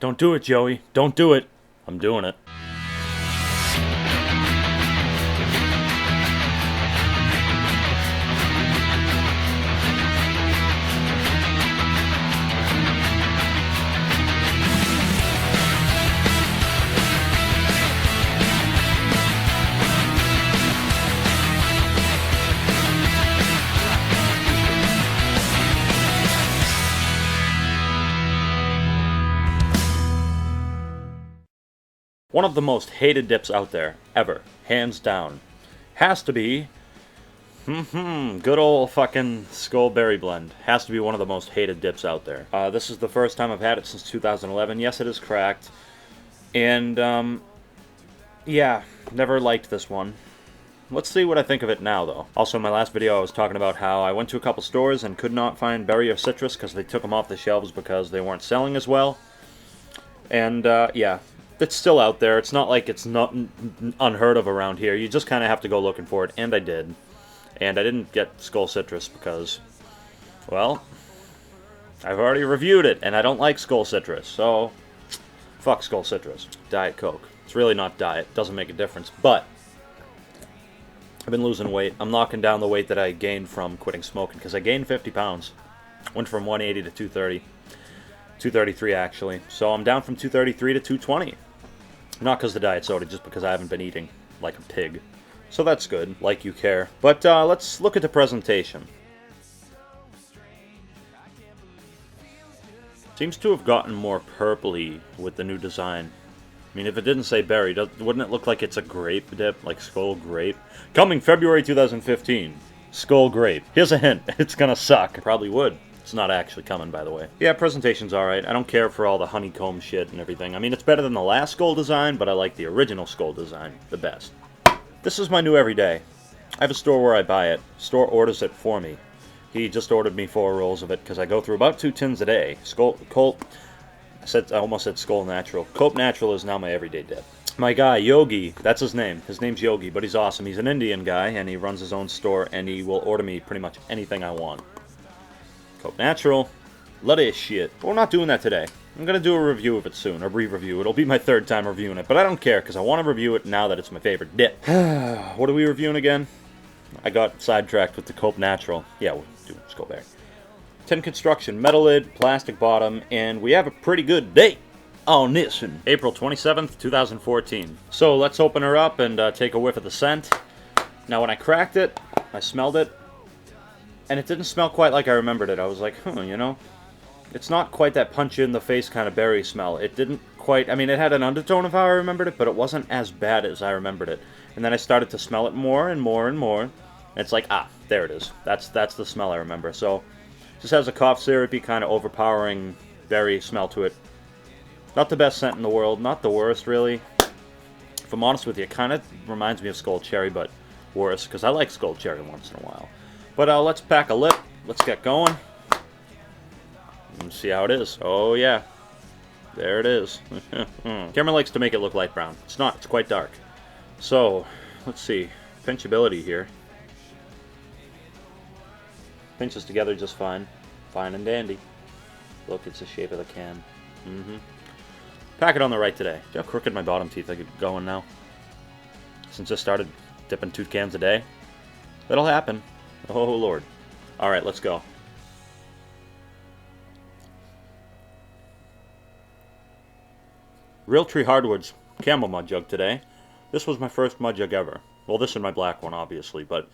Don't do it, Joey. Don't do it. I'm doing it. One of the most hated dips out there, ever. Hands down. Has to be... good old fucking Skoal Berry Blend. Has to be one of the most hated dips out there. This is the first time I've had it since 2011. Yes, it is cracked. And, yeah, never liked this one. Let's see what I think of it now, though. Also, in my last video, I was talking about how I went to a couple stores and could not find berry or citrus because they took them off the shelves because they weren't selling as well. And, yeah. It's still out there. It's not like it's not unheard of around here. You just kind of have to go looking for it, and I did. And I didn't get Skoal Citrus because, well, I've already reviewed it, and I don't like Skoal Citrus, so fuck Skoal Citrus. Diet Coke. It's really not diet. Doesn't make a difference, but I've been losing weight. I'm knocking down the weight that I gained from quitting smoking, because I gained 50 pounds. Went from 180 to 230. 233 actually. So I'm down from 233 to 220. Not because of the diet soda, just because I haven't been eating like a pig. So that's good, like you care. But let's look at the presentation. Seems to have gotten more purpley with the new design. I mean, if it didn't say berry, wouldn't it look like it's a grape dip, like Skoal Grape? Coming February 2015, Skoal Grape. Here's a hint, it's gonna suck. Probably would. It's not actually coming, by the way. Yeah, presentation's alright. I don't care for all the honeycomb shit and everything. I mean, it's better than the last Skoal design, but I like the original Skoal design the best. This is my new everyday. I have a store where I buy it. Store orders it for me. He just ordered me 4 rolls of it, because I go through about 2 tins a day. I almost said Skoal Natural. Cope Natural is now my everyday dip. My guy, Yogi, that's his name. His name's Yogi, but he's awesome. He's an Indian guy, and he runs his own store, and he will order me pretty much anything I want. Cope Natural. Lot of shit. But we're not doing that today. I'm going to do a review of it soon, or re-review. It'll be my 3rd time reviewing it, but I don't care, because I want to review it now that it's my favorite dip. What are we reviewing again? I got sidetracked with the Cope Natural. Yeah, we'll do Skoal Berry. Tin construction, metal lid, plastic bottom, and we have a pretty good date on this one. April 27th, 2014. So let's open her up and take a whiff of the scent. Now when I cracked it, I smelled it, and it didn't smell quite like I remembered it. I was like, you know, it's not quite that punch-in-the-face kind of berry smell. It didn't quite, I mean, it had an undertone of how I remembered it, but it wasn't as bad as I remembered it. And then I started to smell it more and more and more, and it's like, there it is. That's the smell I remember. So, it just has a cough-syrupy kind of overpowering berry smell to it. Not the best scent in the world, not the worst, really. If I'm honest with you, it kind of reminds me of Skoal Cherry, but worse, because I like Skoal Cherry once in a while. But let's pack a lip. Let's get going. And see how it is. Oh, yeah. There it is. Camera likes to make it look light brown. It's not. It's quite dark. So, let's see. Pinchability here. Pinches together just fine. Fine and dandy. Look, it's the shape of the can. Pack it on the right today. See how crooked my bottom teeth are going now? Since I started dipping 2 cans a day. That'll happen. Oh, Lord. Alright, let's go. Realtree Hardwoods Camel Mud Jug today. This was my first mud jug ever. Well, this and my black one, obviously, but,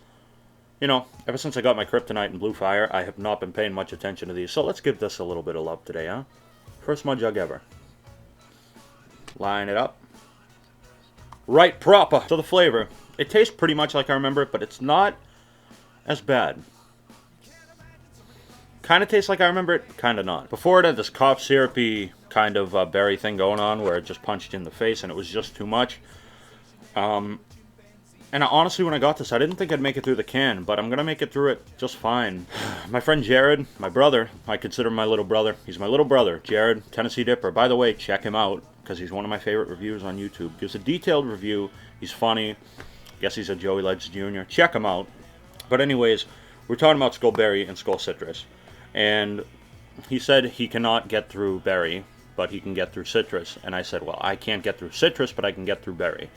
you know, ever since I got my Kryptonite and Blue Fire, I have not been paying much attention to these, so let's give this a little bit of love today, huh? First mud jug ever. Line it up. Right proper to the flavor. It tastes pretty much like I remember it, but it's not as bad. Kind of tastes like I remember it, kind of not. Before it had this cough-syrupy kind of berry thing going on where it just punched in the face and it was just too much. And honestly, when I got this, I didn't think I'd make it through the can, but I'm going to make it through it just fine. My friend Jared, my brother, I consider him my little brother. He's my little brother, Jared, Tennessee Dipper. By the way, check him out, because he's one of my favorite reviewers on YouTube. Gives a detailed review. He's funny. Guess he's a Joey Ledge Jr. Check him out. But anyways, we're talking about Skoal Berry and Skoal Citrus. And he said he cannot get through berry, but he can get through citrus. And I said, well, I can't get through citrus, but I can get through berry.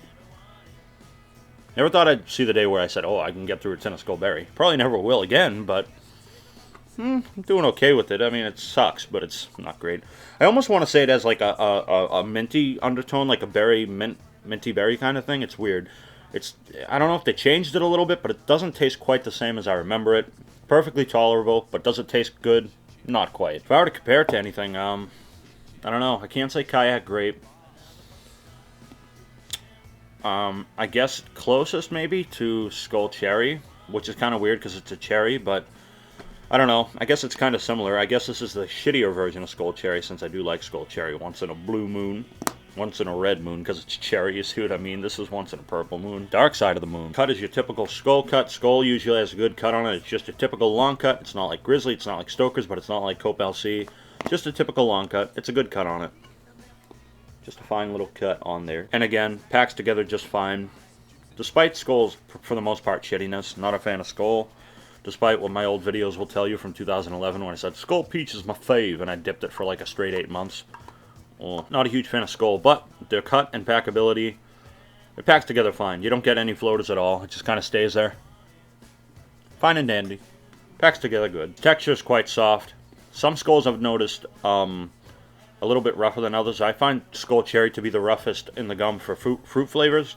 Never thought I'd see the day where I said, oh, I can get through a tin of Skoal berry. Probably never will again, but I'm doing okay with it. I mean, it sucks, but it's not great. I almost want to say it has like a minty undertone, like a berry, minty berry kind of thing. It's weird. I don't know if they changed it a little bit, but it doesn't taste quite the same as I remember it. Perfectly tolerable, but does it taste good? Not quite. If I were to compare it to anything, I don't know. I can't say kayak grape. I guess closest maybe to Skoal cherry, which is kind of weird because it's a cherry, but I don't know. I guess it's kind of similar. I guess this is the shittier version of Skoal cherry, since I do like Skoal cherry. Once in a blue moon, once in a red moon, because it's cherry, you see what I mean? This is once in a purple moon. Dark side of the moon. Cut is your typical Skoal cut. Skoal usually has a good cut on it. It's just a typical long cut. It's not like Grizzly, it's not like Stoker's, but it's not like Cope LC. Just a typical long cut. It's a good cut on it. Just a fine little cut on there. And again, packs together just fine. Despite Skoal's, for the most part, shittiness. Not a fan of Skoal. Despite what my old videos will tell you from 2011 when I said, Skoal Peach is my fave, and I dipped it for like a straight 8 months. Well, not a huge fan of Skoal, but their cut and packability, it packs together fine. You don't get any floaters at all. It just kind of stays there. Fine and dandy. Packs together good. Texture is quite soft. Some Skoals I've noticed a little bit rougher than others. I find Skoal cherry to be the roughest in the gum for fruit flavors,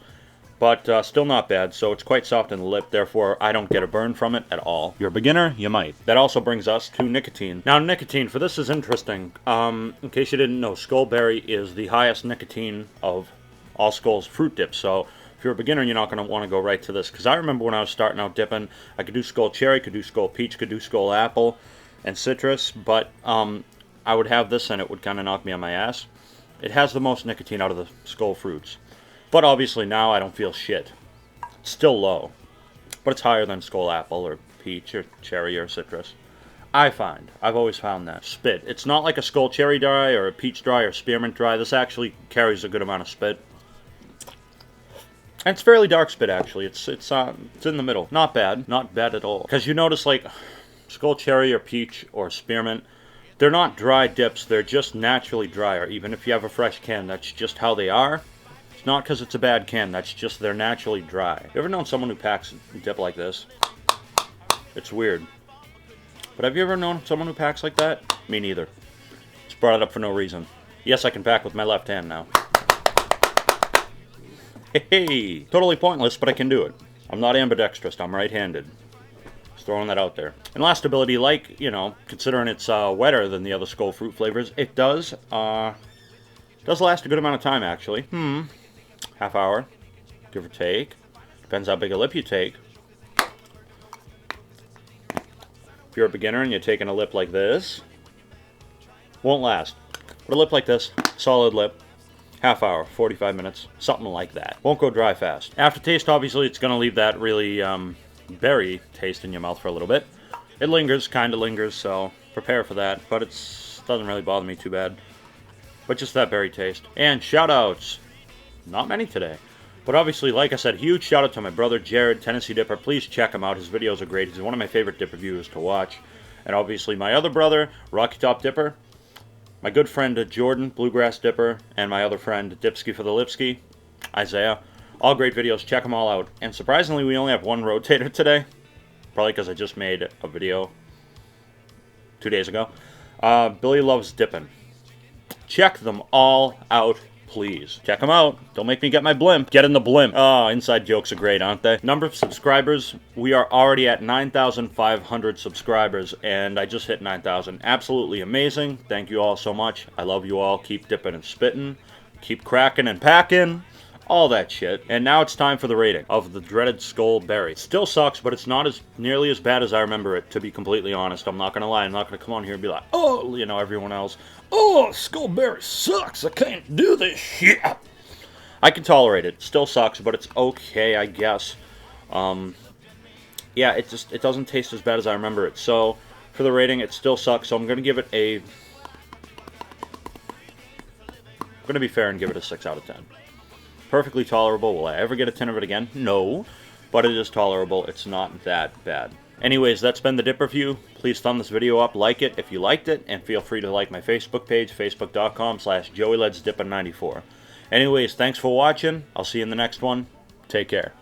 but still not bad. So it's quite soft in the lip, therefore I don't get a burn from it at all. If you're a beginner, you might. That also brings us to nicotine. Now nicotine, for this is interesting. In case you didn't know, Skoal berry is the highest nicotine of all Skoal's fruit dips. So if you're a beginner, you're not going to want to go right to this, because I remember when I was starting out dipping, I could do Skoal cherry, could do Skoal peach, could do Skoal apple and citrus, but I would have this and it would kind of knock me on my ass. It has the most nicotine out of the Skoal fruits. But obviously now I don't feel shit. It's still low. But it's higher than Skoal apple or peach or cherry or citrus. I've always found that. Spit. It's not like a Skoal cherry dry or a peach dry or spearmint dry. This actually carries a good amount of spit. And it's fairly dark spit actually. It's in the middle. Not bad. Not bad at all. Because you notice like Skoal cherry or peach or spearmint, they're not dry dips, they're just naturally drier. Even if you have a fresh can, that's just how they are. It's not because it's a bad can, that's just they're naturally dry. You ever known someone who packs a dip like this? It's weird. But have you ever known someone who packs like that? Me neither. Just brought it up for no reason. Yes, I can pack with my left hand now. Hey! Totally pointless, but I can do it. I'm not ambidextrous, I'm right-handed. Throwing that out there. And last ability, like, you know, considering it's wetter than the other Skoal fruit flavors, it does last a good amount of time, actually. Half hour, give or take. Depends how big a lip you take. If you're a beginner and you're taking a lip like this, won't last. But a lip like this, solid lip, half hour, 45 minutes, something like that. Won't go dry fast. Aftertaste, obviously, it's going to leave that really berry taste in your mouth for a little bit. It lingers, kind of lingers, so prepare for that, but it doesn't really bother me too bad. But just that berry taste. And shout-outs. Not many today. But obviously, like I said, huge shout-out to my brother Jared, Tennessee Dipper. Please check him out. His videos are great. He's one of my favorite dip reviewers to watch. And obviously, my other brother, Rocky Top Dipper. My good friend Jordan, Bluegrass Dipper. And my other friend, Dipsky for the Lipsky, Isaiah. All great videos, check them all out. And surprisingly, we only have one rotator today. Probably because I just made a video 2 days ago. Billy Loves Dippin'. Check them all out, please. Check them out. Don't make me get my blimp. Get in the blimp. Oh, inside jokes are great, aren't they? Number of subscribers, we are already at 9,500 subscribers, and I just hit 9,000. Absolutely amazing. Thank you all so much. I love you all. Keep dipping and spitting. Keep cracking and packing. All that shit. And now it's time for the rating of the dreaded Skoal berry. Still sucks, but it's not nearly as bad as I remember it, to be completely honest. I'm not going to lie. I'm not going to come on here and be like, oh, you know, everyone else. Oh, Skoal berry sucks. I can't do this shit. I can tolerate it. Still sucks, but it's okay, I guess. Yeah, it doesn't taste as bad as I remember it. So, for the rating, it still sucks. So I'm going to give it a... I'm going to be fair and give it a 6 out of 10. Perfectly tolerable. Will I ever get a tin of it again? No. But it is tolerable. It's not that bad. Anyways, that's been the dip review. Please thumb this video up, like it if you liked it, and feel free to like my Facebook page, facebook.com/JoeyLetsDip94. Anyways, thanks for watching. I'll see you in the next one. Take care.